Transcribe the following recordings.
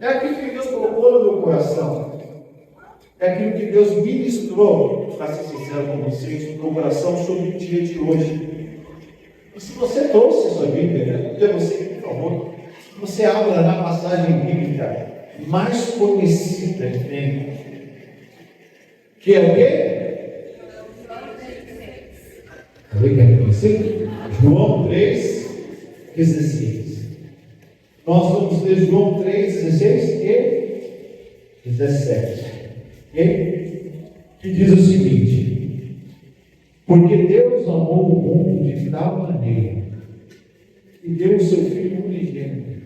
É aquilo que Deus colocou no meu coração. É aquilo que Deus ministrou, para ser sincero com vocês, no meu coração sobre o dia de hoje. E se você trouxe a sua Bíblia, eu pedir a você, por favor, que você abra na passagem bíblica mais conhecida que tem, que é o quê? Alguém quer conhecer? João 3,16. Nós vamos ler João 3,16 e 17. Que diz o seguinte: porque Deus amou o mundo de tal maneira que deu o seu Filho unigênito,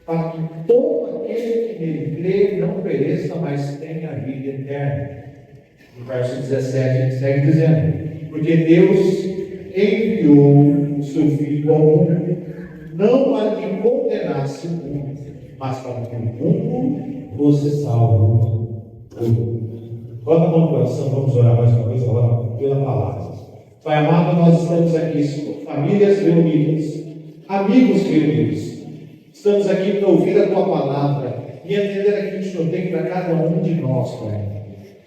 para que todo aquele que nele crê não pereça, mas tenha a vida eterna. No verso 17 segue dizendo: porque Deus enviou o seu Filho ao mundo, não para que condenasse o mundo, mas para que o mundo fosse salvo. Coloca a mão no coração, vamos orar mais uma vez agora pela palavra. Pai amado, nós estamos aqui, famílias reunidas, amigos reunidos. Estamos aqui para ouvir a Tua palavra e entender aquilo que o Senhor tem para cada um de nós, Pai.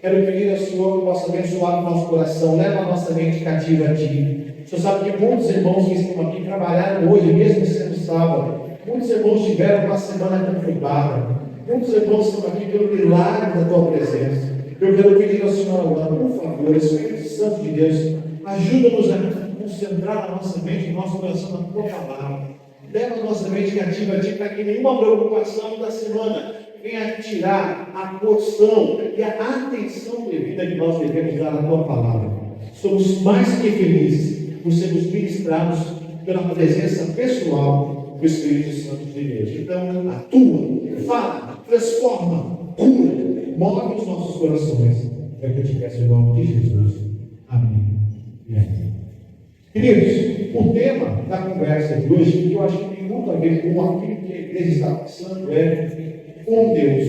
Quero pedir ao Senhor que possa abençoar o nosso coração, leva a nossa mente cativa a Ti. O Senhor sabe que muitos irmãos que estão aqui trabalharam hoje, mesmo sendo sábado. Muitos irmãos tiveram uma semana conturbada. Muitos irmãos estão aqui pelo milagre da Tua presença. Eu quero pedir ao Senhor agora, por favor, Espírito Santo de Deus, ajuda-nos a concentrar a nossa mente, o nosso coração na Tua palavra. Leva a nossa mente cativa a Ti, para que nenhuma preocupação da semana venha tirar a porção e a atenção devida que nós devemos dar à Tua palavra. Somos mais que felizes por sermos ministrados pela presença pessoal do Espírito Santo de Deus. Então, atua, fala, transforma, cura, move os nossos corações. É o que eu te peço em nome de Jesus. Amém. Amém. Queridos, o tema da conversa de hoje, que eu acho que tem muito a ver com aquilo que a igreja está passando, é um Deus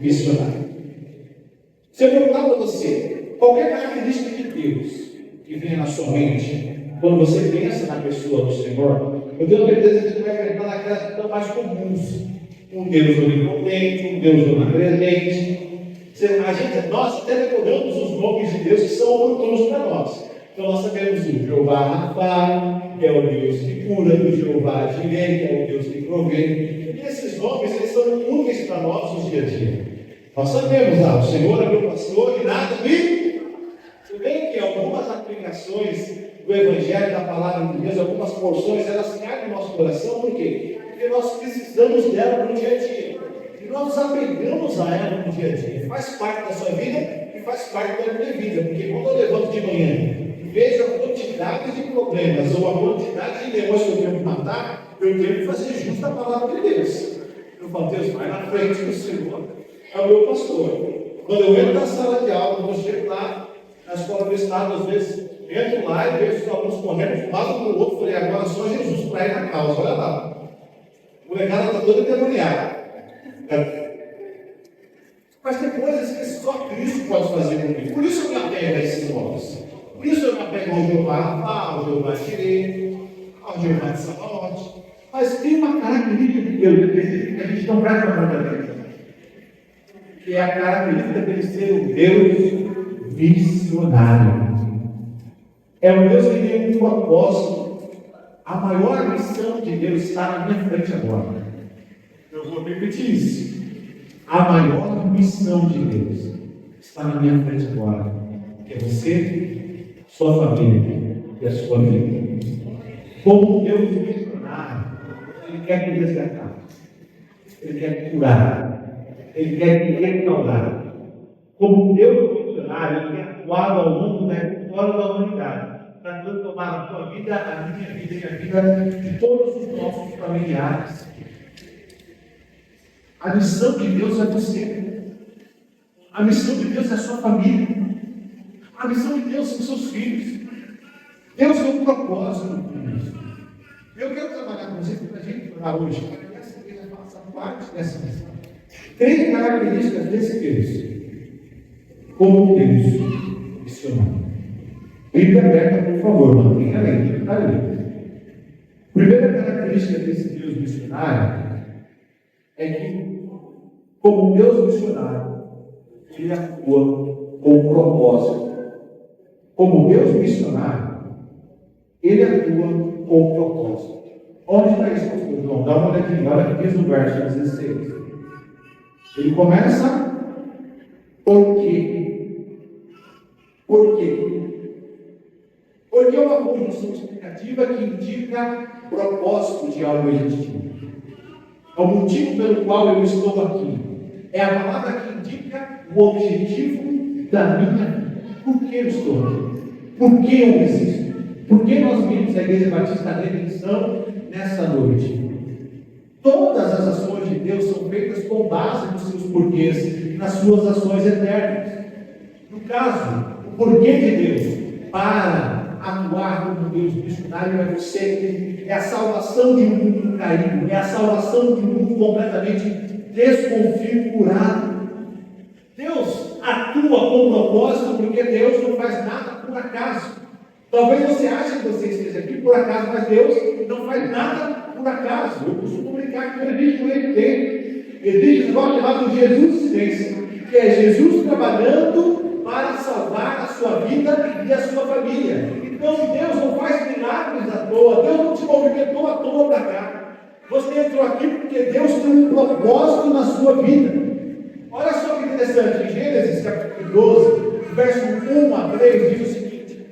missionário. Se eu perguntar para você, qualquer característica de Deus que venha na sua mente, quando você pensa na pessoa do Senhor, eu tenho certeza que você vai enfrentar naquelas que estão mais comuns. Um Deus onipotente, um Deus onipresente. Nós até decoramos os nomes de Deus que são oportunos para nós. Então nós sabemos o Jeová Rapha, que é o Deus que cura, o Jeová Jireh, que é o Deus que provê. E esses nomes, eles são úteis para nós no dia a dia. Nós sabemos, o Senhor é meu pastor e nada me... Você vê que algumas aplicações do Evangelho, da Palavra de Deus, algumas porções, elas caem no nosso coração, por quê? Porque nós precisamos dela no dia a dia. E nós nos apegamos a ela no dia a dia. Faz parte da sua vida e faz parte da minha vida. Porque quando eu levanto de manhã e vejo a quantidade de problemas ou a quantidade de leões que eu tenho que matar, eu tenho que fazer justo a palavra de Deus. Eu falo, Deus, vai na frente do Senhor, é o meu pastor. Quando eu entro na sala de aula, quando eu chego lá na escola do Estado, às vezes entro lá e vejo os alunos correndo, fumado para o outro, falei, agora só Jesus para ir na causa, olha lá. O molecada está todo endemoniado. Mas tem coisas que só Cristo pode fazer comigo. Por isso eu me apego a esses nomes. Por isso eu me apego ao Jeová Rapha, ao Jeová Jireh, ao Jeová de Sabaote. Mas tem uma característica de Deus que a gente não presta atenção, que é a característica dele ser um Deus missionário. É um Deus que tem um propósito. A maior missão de Deus está na minha frente agora. Eu vou repetir isso. A maior missão de Deus está na minha frente agora. Que é você, sua família e a sua vida. Como Deus missionário, Ele quer te resgatar. Ele quer te curar. Ele quer te restaurar. Como Deus missionário, Ele quer atuar ao longo da história da humanidade. Para transformar a tua vida, a minha vida e a vida de todos os nossos familiares. A missão de Deus é você. A missão de Deus é a sua família. A missão de Deus são seus filhos. Deus tem um propósito com isso. Eu quero trabalhar com você para a gente orar hoje, para que essa igreja faça parte dessa missão. 3 características desse Deus. Como Deus missionário. Bíblia aberta, por favor, mantenha a lente, está ali. A primeira característica desse Deus missionário é que como um Deus missionário, Ele atua com um propósito. Como Deus missionário, Ele atua com um propósito. Onde está isso, pastor João? Dá uma olhadinha, olha o que diz no verso 16. Ele começa, por quê? Por quê? Porque é uma conjunção explicativa que indica propósito de algo legítimo. É o motivo pelo qual eu estou aqui. É a palavra que indica o objetivo da minha vida. Por que eu estou aqui? Por que eu existo? Por que nós vimos a Igreja Batista da Redenção nessa noite? Todas as ações de Deus são feitas com base nos seus porquês e nas suas ações eternas. No caso, o porquê de Deus para atuar como Deus missionário é você, é a salvação de um mundo caído, é a salvação de um mundo completamente desconfigurado. Deus atua com propósito porque Deus não faz nada por acaso. Talvez você ache que você esteja aqui por acaso, mas Deus não faz nada por acaso. Eu costumo brincar que existe um ET. Existe um negócio chamado Jesuscidência, que é Jesus trabalhando para salvar a sua vida e a sua família. Então Deus não faz milagres à toa, Deus não te movimentou à toa para cá. Você entrou aqui porque Deus tem um propósito na sua vida. Olha só que interessante, em Gênesis capítulo 12, verso 1 a 3, diz o seguinte: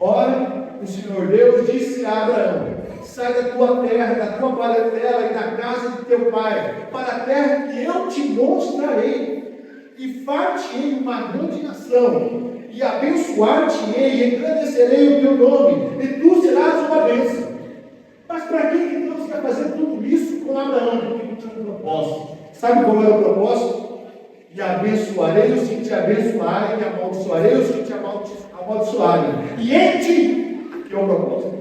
ora, o Senhor Deus disse a Abraão: sai da tua terra, da tua parentela e da casa de teu pai, para a terra que eu te mostrarei, e far-te-ei uma grande nação, e abençoar-te-ei, e engrandecerei o teu nome, e tu serás uma bênção. Mas para que Deus quer fazer tudo isso com Abraão? Porque ele tinha um propósito. Sabe qual era o propósito? E abençoarei os que te abençoarem, e amaldiçoarei os que te amaldiçoarem. E em ti, que é o propósito,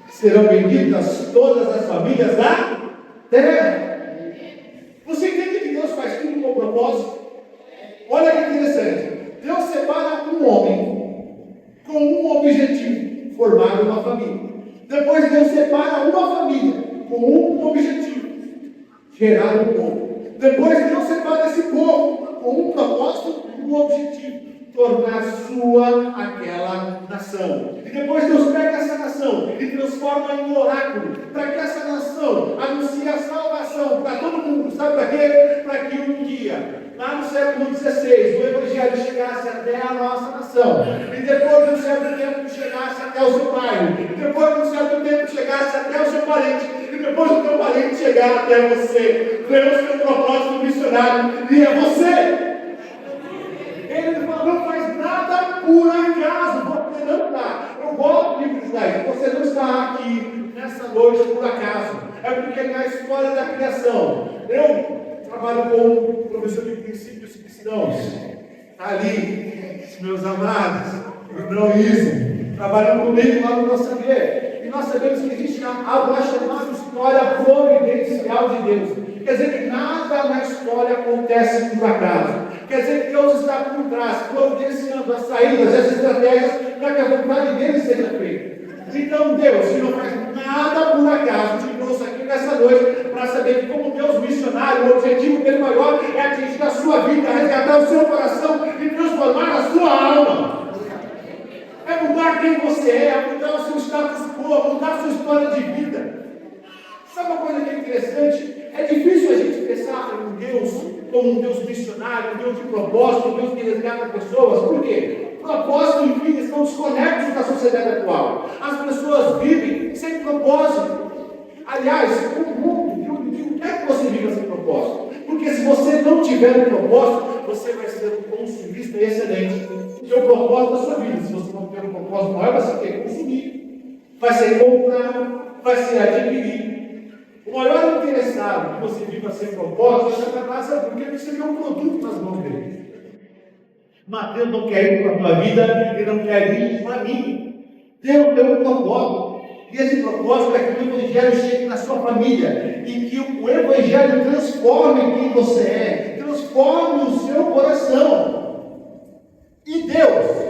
serão benditas todas as famílias da terra. Você entende que Deus faz tudo com propósito? Olha que interessante. Deus separa um homem com um objetivo: formar uma família. Depois Deus separa uma família com um objetivo: gerar um povo. Depois Deus separa esse povo com um propósito e um objetivo: tornar sua aquela nação. E depois Deus pega essa nação e transforma em um oráculo, para que essa nação anuncie a salvação para todo mundo. Sabe para quê? Para que um dia, lá no século XVI, o Evangelho chegasse até a nossa nação, e depois de um certo tempo chegasse até o seu bairro, e depois de um certo tempo chegasse até o seu parente, e depois do teu parente chegar até você. Deus tem um propósito missionário, e é você. Ele não faz nada por acaso, porque não está. Eu gosto de frisar isso. Você não está aqui nessa noite por acaso. É porque na história da criação, eu trabalho com professor de princípios cristãos. Está ali, meus amados, o irmão Iso, trabalhando comigo lá no nosso ambiente. E nós sabemos que existe algo chamado história providencial de Deus. Quer dizer que nada na história acontece por acaso. Quer dizer que Deus está por trás, providenciando as saídas, as estratégias, para que a vontade dele seja feita. Então Deus, que não faz nada por acaso, te trouxe aqui nessa noite para saber que, como Deus missionário, o objetivo dele maior é atingir a sua vida, resgatar o seu coração e transformar a sua alma. É mudar quem você é mudar o seu status quo, mudar a sua história de vida. Sabe uma coisa que é interessante? É difícil a gente pensar em um Deus como um Deus missionário, um Deus de propósito, um Deus que resgata pessoas. Por quê? Propósito e vida estão desconectados da sociedade atual. As pessoas vivem sem propósito. Aliás, o mundo, o que é que você vive sem propósito? Porque se você não tiver um propósito, você vai ser um consumista excelente. Que é o propósito da sua vida. Se você não tiver um propósito maior, vai ser o quê? Consumir. Vai ser comprar, vai ser adquirir. O maior interessado que você viva sem propósito é Satanás, sabe por quê? Porque você tem um produto nas mãos dele. Mas Deus não quer ir para a tua vida, Ele não quer ir para mim. Deus tem um propósito. E esse propósito é que o Evangelho chegue na sua família. E que o Evangelho transforme quem você é. Transforme o seu coração. E Deus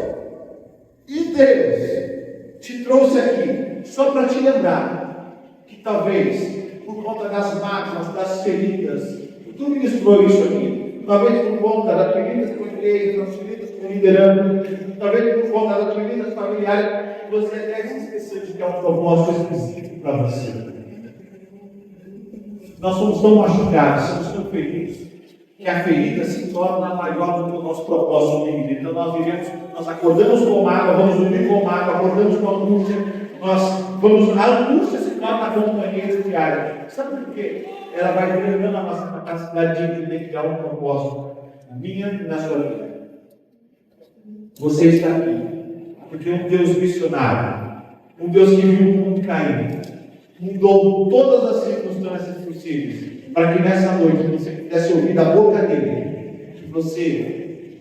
te trouxe aqui só para te lembrar que talvez, por conta das mágoas, das feridas, tu ministrou isso aqui, talvez por conta das feridas com a igreja, das feridas com liderança, talvez por conta das feridas familiares, você até se esqueceu de que é um propósito específico para você. Nós somos tão machucados, somos tão feridos, que a ferida se torna maior do que o nosso propósito de vida. Então nós acordamos com mágoa, vamos dormir com mágoa, acordamos com angústia, a angústia se torna a companheira diária. Sabe por quê? Ela vai drenando a nossa capacidade de entender que há um propósito na minha e na sua vida. Você está aqui, porque um Deus missionário, um Deus que viu o mundo cair, mudou todas as circunstâncias possíveis, para que nessa noite você pudesse ouvir da boca dele que você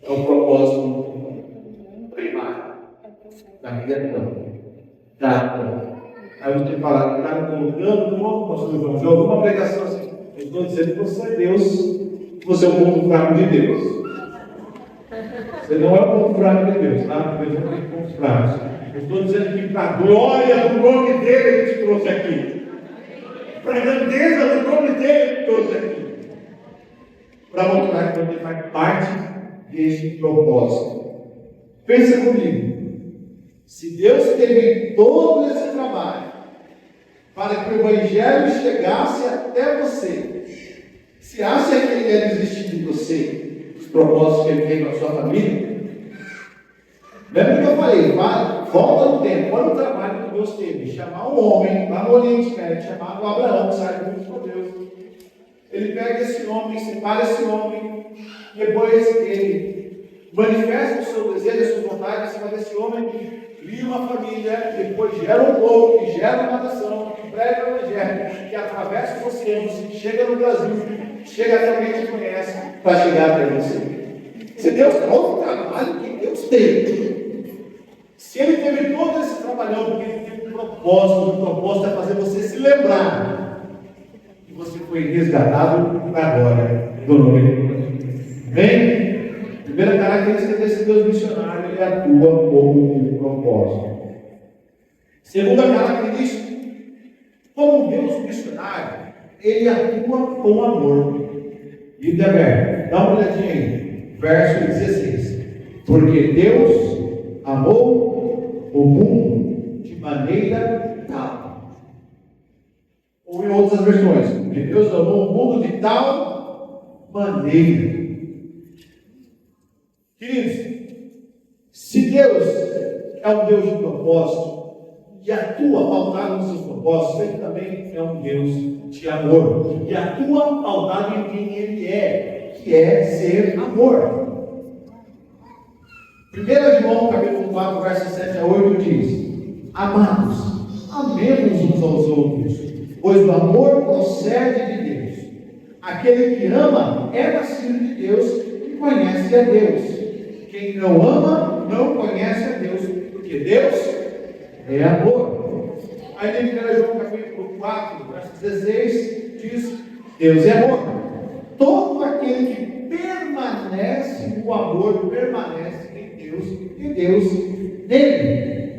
é o propósito primário da vida toda. Aí você fala, está me colocando como pastor João, de alguma pregação assim, eu estou dizendo que você é Deus, você é o ponto fraco de Deus. Você não é o ponto fraco de Deus, tá? Deus não tem pontos fracos. Eu estou dizendo que para a glória do nome dele ele te trouxe aqui. Para a grandeza do nome dele ele te trouxe aqui. Para mostrar que você faz parte deste propósito. Pensa comigo. Se Deus teve todo esse trabalho para que o Evangelho chegasse até você, se acha que ele ia desistir de você, dos propósitos que ele tem na sua família? Lembra que eu falei, volta no tempo, olha o trabalho que Deus teve, chamar um homem lá no Oriente Médio, chamado Abraão, que sai do mundo de Deus. Ele pega esse homem, separa esse homem, depois ele manifesta o seu desejo, a sua vontade em cima desse homem, cria uma família, depois gera um povo, que gera uma nação, que prega o Evangelho, que atravessa os oceanos, chega no Brasil, chega até alguém que te conhece, para chegar até você. Se Deus tem outro trabalho que Deus tem. Se ele teve todo esse trabalhão, porque ele teve um propósito, o propósito é fazer você se lembrar que você foi resgatado para a glória do nome de Deus. Bem, primeira característica desse Deus missionário, ele atua como um propósito. Segunda característica, como Deus missionário, ele atua com amor. E Deber, dá uma olhadinha aí, verso 16. Porque Deus amou o mundo de maneira tal. Ou em outras versões, porque Deus amou o mundo de tal maneira. Queridos, se Deus é um Deus de propósito e atua pautado nos seus propósitos, ele também é um Deus de amor e atua pautado em quem ele é, que é ser amor. 1 João capítulo 4, versos 7 a 8 diz: Amados, amemos uns aos outros, pois o amor procede de Deus. Aquele que ama é nascido de Deus e conhece a Deus. Quem não ama não conhece a Deus, porque Deus é amor. Aí em 1 João capítulo 4, verso 16 diz: Deus é amor. Todo aquele que permanece no amor permanece e Deus nele.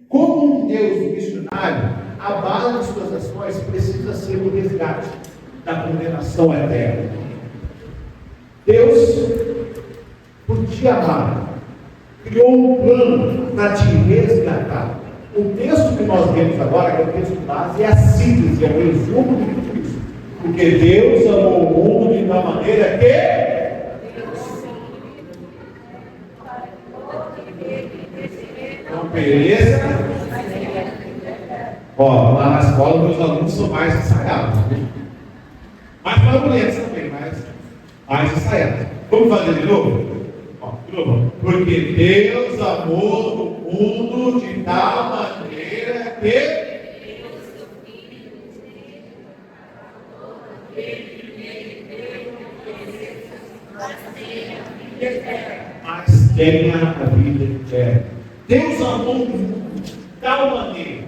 Como um Deus missionário, a base de suas ações precisa ser o resgate da condenação eterna. Deus, por te amar, criou um plano para te resgatar. O texto que nós lemos agora, que é o texto base, é a síntese, é o resumo de tudo isso. Porque Deus amou o mundo de uma maneira que não pereça. Lá na escola, meus alunos são mais ensaiados. Mais barulhentos também, mais ensaiados. Vamos fazer de novo? De novo. Porque Deus amou o mundo de tal maneira que mas tenha a vida eterna. Deus amou o mundo de tal maneira,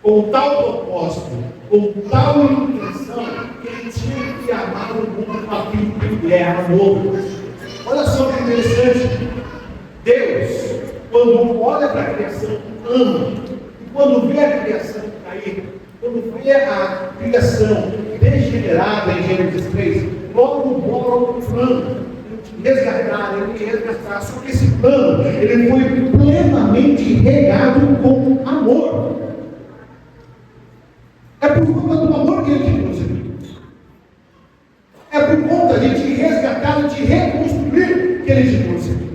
com tal propósito, com tal intenção, que ele tinha que amar o mundo com aquilo que ele é, amor. Olha só que interessante. Deus, quando olha para a criação, ama. E quando vê a criação cair, quando vê a criação degenerada em Gênesis 3, logo bola um plano de resgatar. Só que esse plano, ele foi plenamente regado com amor. É por conta do amor que ele te trouxe aqui. É por conta de te resgatar, de reconstruir que ele te trouxe aqui.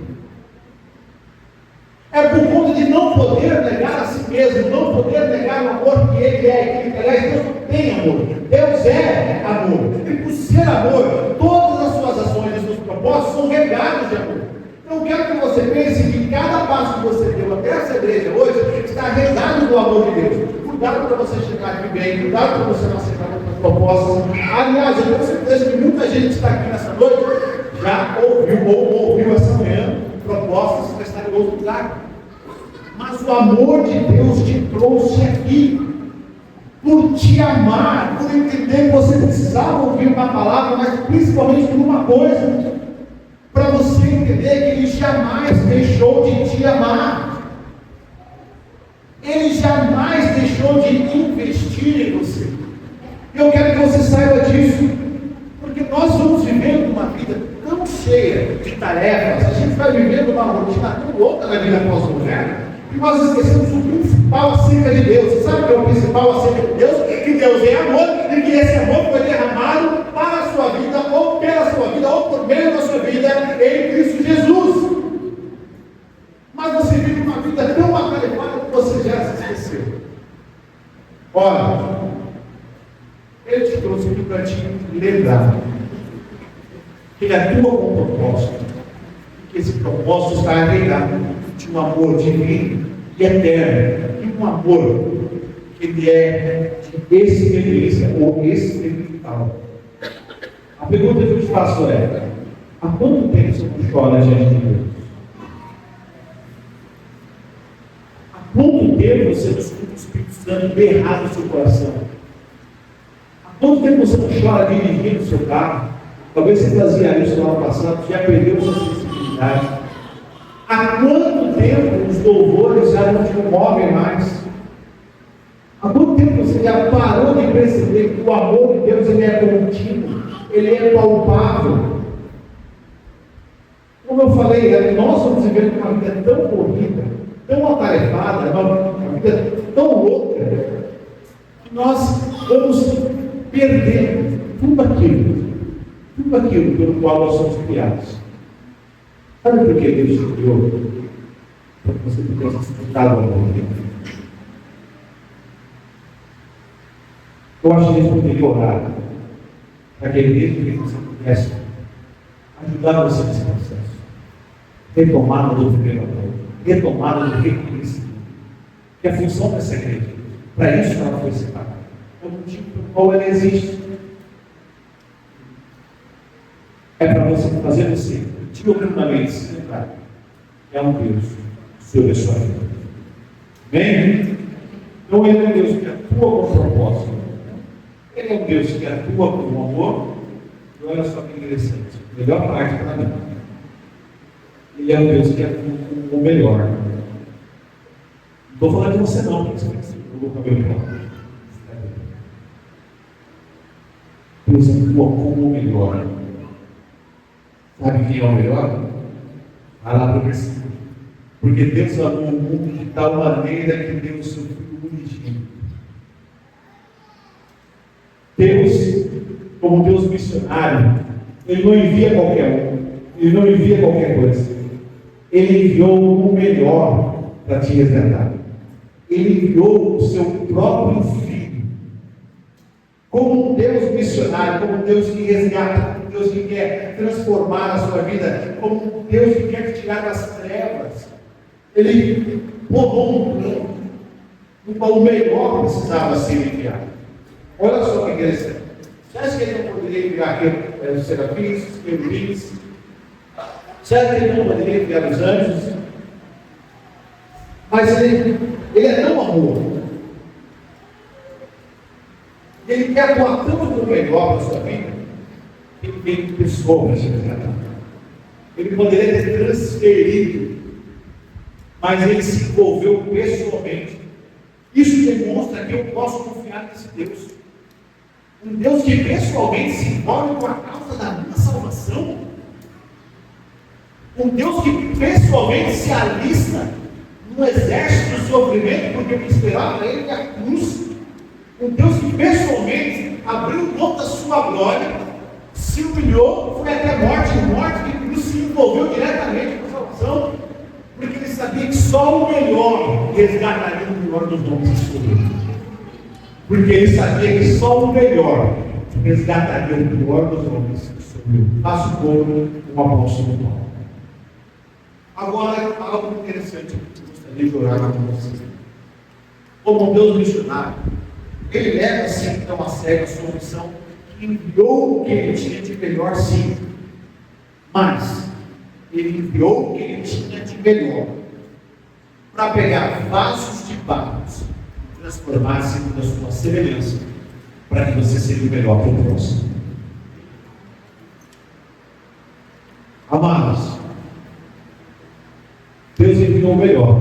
É por conta de não poder negar a si mesmo, não poder negar o amor que ele é. Que, aliás, Deus não tem amor. Deus é amor. E por ser amor, todas as suas ações e os seus propósitos são regados de amor. Então eu quero que você pense que cada passo que você deu até essa igreja hoje está regado do amor de Deus. Cuidado para você chegar aqui bem, cuidado para você não aceitar outras propostas. Aliás, eu tenho certeza que muita gente que está aqui nessa noite já ouviu ou ouviu essa manhã propostas para estar em outro lugar. Mas o amor de Deus te trouxe aqui por te amar, por entender que você precisava ouvir uma palavra, mas principalmente por uma coisa, para você entender que Ele jamais deixou de te amar. Ele jamais deixou de investir em você. Eu quero que você saiba disso, porque nós vamos vivendo uma vida tão cheia de tarefas, a gente vai vivendo uma rotina tão louca na vida pós-moderna, e nós esquecemos o principal acerca de Deus. Você sabe o que é o principal acerca de Deus? Que Deus é amor, e que esse amor foi derramado para a sua vida, ou pela sua vida, ou por meio da sua vida, em Cristo Jesus. Mas você vive uma vida tão atarefada que você já se esqueceu. Olha, Ele te trouxe aqui para te lembrar que Ele atua com um propósito, que esse propósito está regado de um amor divino e eterno, e um amor que Ele é de experiência ou espiritual. A pergunta que eu te faço é: há quanto tempo você não chora diante de Deus? Há quanto tempo você não escuta o Espírito Santo berrar no seu coração? Há quanto tempo você não chora dirigindo o seu carro? Talvez você fazia isso no ano passado, já perdeu sua sensibilidade. Há quanto tempo os louvores já não te movem mais? Há quanto tempo você já parou de perceber que o amor de Deus ele é contínuo, ele é palpável? Como eu falei, nós vamos vivendo uma vida tão corrida, tão atarefada, uma vida tão louca, que nós vamos perder tudo aquilo pelo qual nós somos criados. Sabe por que Deus te criou? Para que você pudesse desfrutar do amor dele. Eu acho que Deus poderia orar para que Ele você pudesse ajudar você nesse processo. Retomada do primeiro amor, retomada do reconhecimento. Que a função dessa igreja, para isso ela foi separada. É o motivo pelo qual ela existe. É para você fazer você diuturnamente se lembrar que é um Deus sobre a sua vida. Bem? Então Ele é um Deus que atua com propósito. Ele é um Deus que atua com amor. E olha só que interessante, melhor parte para mim. Ele é um Deus que atua com o melhor. Não estou falando de você não, porque você pensa, eu vou comer o melhor. Deus atua com o melhor. Sabe quem é o melhor? Vai lá para o versículo. Porque Deus amou o mundo de tal maneira que deu o seu Filho unigênito. Deus, como Deus missionário, Ele não envia qualquer um, Ele não envia qualquer coisa. Ele enviou o melhor para te resgatar. Ele enviou o seu próprio Filho. Como um Deus missionário, como um Deus que resgata, como um Deus que quer transformar a sua vida, como um Deus que quer te tirar das trevas. Ele bolou um plano no qual o melhor precisava ser enviado. Olha só que interessante. Você acha que Ele não poderia enviar os serafins, os querubins? Você acha que Ele não poderia enviar os anjos? Mas Ele é tão amor. Ele quer atuar tanto no melhor da sua vida, que Ele tem pessoas para se resgatar. Ele poderia ter transferido, mas Ele se envolveu pessoalmente. Isso demonstra que eu posso confiar nesse Deus. Um Deus que pessoalmente se envolve com a causa da Um Deus que pessoalmente se alista no exército do sofrimento, porque o que esperava ele é a cruz. Um Deus que pessoalmente abriu mão da sua glória, se humilhou, foi até morte que cruz se envolveu diretamente com a salvação, porque ele sabia que só o melhor resgataria o pior dos homens que sofreram. Porque ele sabia que só o melhor resgataria o pior dos homens que sofreram. Faço como o apóstolo Paulo. Agora, algo interessante que eu gostaria de orar com vocês. Como Deus missionário, ele leva assim então a sério a sua missão, que enviou o que ele tinha de melhor, sim, mas ele enviou o que ele tinha de melhor para pegar vasos de barro e transformar segundo a sua semelhança, para que você seja o melhor para o próximo. Amados, Deus enviou o melhor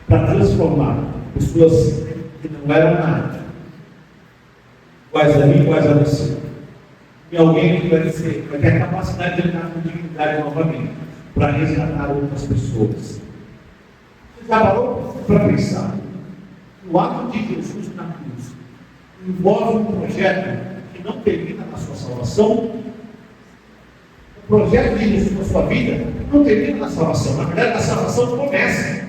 para transformar pessoas que não eram nada, iguais a mim, iguais a você, e alguém que vai ter a capacidade de entrar com dignidade novamente, para resgatar outras pessoas. Você já parou para pensar que o ato de Jesus na cruz envolve um projeto que não termina na sua salvação? O projeto de Jesus na sua vida não termina na salvação. Na verdade, a salvação começa.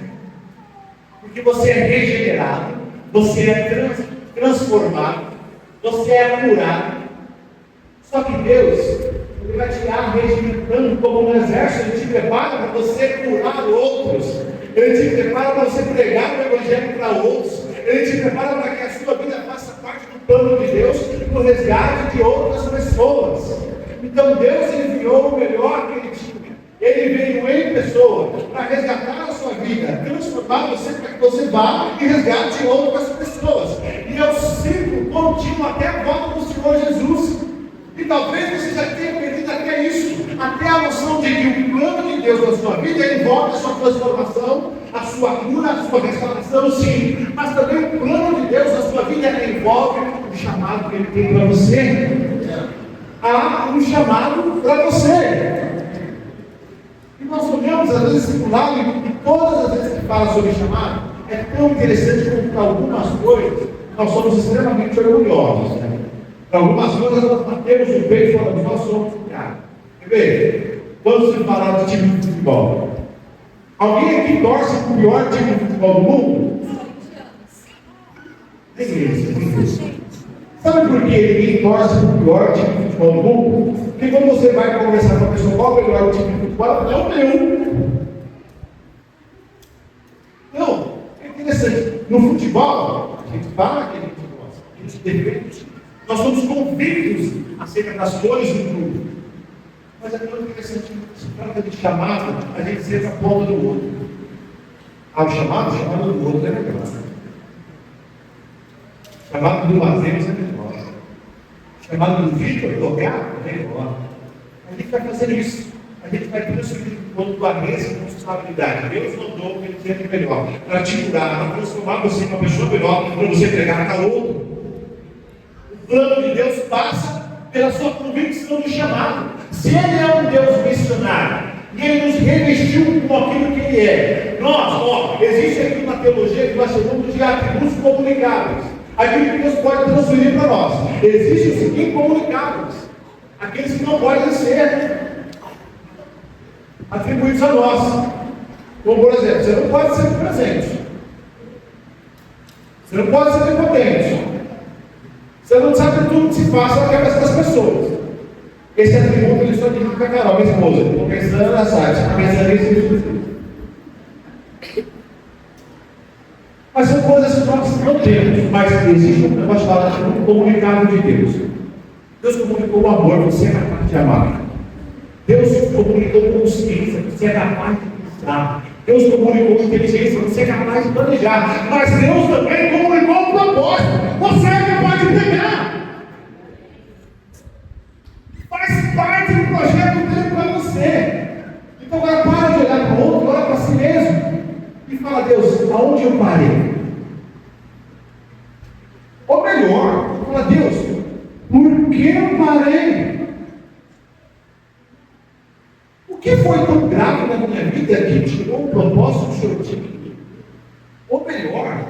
Porque você é regenerado, você é transformado, você é curado. Só que Deus, Ele vai te arregimentando como um exército. Ele te prepara para você curar outros. Ele te prepara para você pregar o Evangelho para outros. Ele te prepara para que a sua vida faça parte do plano de Deus e do resgate de outras pessoas. Então Deus enviou o melhor que Ele tinha. Ele veio em pessoa para resgatar a sua vida, transformar você para que você vá e resgate outras pessoas. E é o ciclo contínuo até a volta do Senhor Jesus. E talvez você já tenha perdido até isso, até a noção de que o plano de Deus na sua vida envolve a sua transformação, a sua cura, a sua restauração, sim. Mas também o plano de Deus na sua vida envolve o chamado que Ele tem para você. Há um chamado para você. E nós olhamos, às vezes, esse lado, e todas as vezes que fala sobre chamado, é tão interessante como para algumas coisas nós somos extremamente orgulhosos. Né? Para algumas coisas nós batemos o peito e falamos, nós somos o cara. Quer ver? Quando se falar de time de futebol, alguém aqui torce para o pior time de futebol do mundo? Nem isso. Sabe por que ninguém torce para o pior time de futebol do mundo? Porque quando você vai conversar com a pessoa, qual é o melhor time de futebol? É o meu. Não, é interessante. No futebol, a gente fala que a gente gosta, a gente defende. Nós somos convictos acerca das cores do clube. Mas é tão interessante que se trata de chamado, a gente sempre aponta do outro. O chamado do outro é melhor. O chamado do Matheus é melhor. O chamado do Vitor tocar é melhor. A gente vai fazendo isso. A gente vai transferir quanto a responsabilidade. Deus mandou o que ele tinha de melhor. Para te curar, para transformar você em uma pessoa melhor, para você pregar para outro. O plano de Deus passa pela sua convicção do chamado. Se Ele é um Deus missionário e Ele nos revestiu com aquilo que Ele é, existe aqui uma teologia que nós chamamos de atributos comunicáveis. Aquilo que Deus pode transferir para nós. Existem os incomunicáveis, aqueles que não podem ser atribuídos a nós. Como por exemplo, você não pode ser presente, você não pode ser impotente. Você não sabe tudo que se passa na cabeça das pessoas. Esse atributo ele só diz para a Carol, minha esposa. Estou pensando na site, estou pensando nisso. Mas são coisas que nós não temos. Mas existe um negócio chamado comunicado de Deus. Deus comunicou o amor, você é capaz de amar. Deus comunicou consciência, você é capaz de pensar. Deus comunicou inteligência, você é capaz de planejar. Mas Deus também comunicou o propósito, você é capaz de pegar. Faz parte do projeto dele para você. Então agora para de olhar para o outro, olha para si mesmo e fala, Deus, aonde eu parei? Ou melhor, fala, Deus, por que eu parei? O que foi tão grave na minha vida que tirou o propósito que o Senhor tinha? Ou melhor,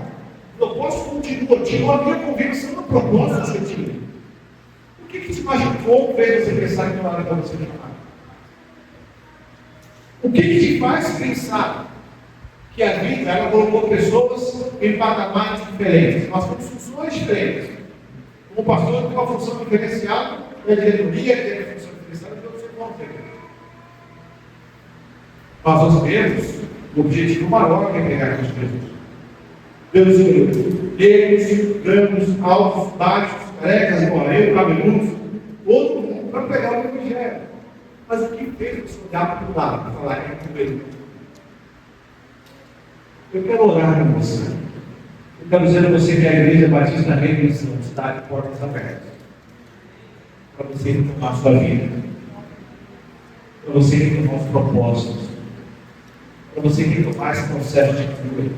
o propósito continuou, tirou a minha convicção do propósito que o Senhor tinha. O que te machucou fez você pensar que não era para você chamar? O que te faz pensar que a vida, ela colocou pessoas em patamares diferentes? Nós temos funções diferentes. Um pastor tem uma função diferenciada, a diretoria tem uma função diferenciada, e outros não tem. Mas nós temos o objetivo maior que é pegar com Jesus. Deus escolheu negros, brancos, altos, baixos, carecas, morenos, cabeludos, todo mundo para pegar o Evangelho. Mas o que fez você olhar para o lado para falar é com ele? Eu quero orar com você. Eu quero dizer a você que a Igreja Batista da Redenção está de portas abertas para você retomar a sua vida, para você retomar os propósitos, para você retomar esse processo de cura,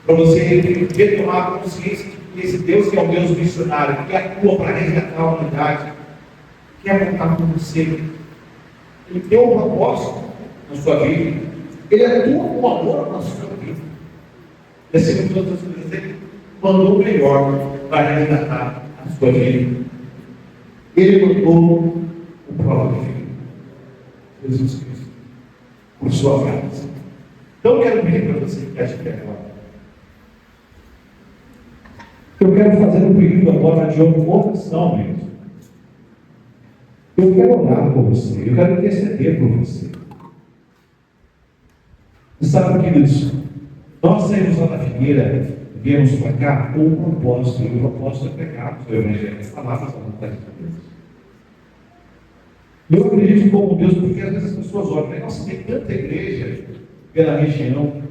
para você retomar a consciência de que esse Deus que é o Deus missionário, que atua para resgatar a humanidade, quer contar com você. Ele tem um propósito na sua vida, ele atua com amor na sua vida. E assim como todas as coisas, ele mandou o melhor para resgatar a sua vida. Ele mandou o próprio Filho, Jesus Cristo, por sua graça. Então eu quero pedir para você que acha que é agora. Eu quero fazer um pedido agora de oração mesmo. Eu quero orar por você, eu quero interceder por você. Você sabe, queridos, nós saímos lá da Figueira, viemos para cá com um propósito, e o propósito é pregar o seu Evangelho, falar da vontade de Deus. Eu acredito como Deus, porque às vezes as pessoas olham, nossa, tem tanta igreja pela região,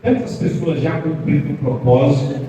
tantas pessoas já cumprindo o propósito,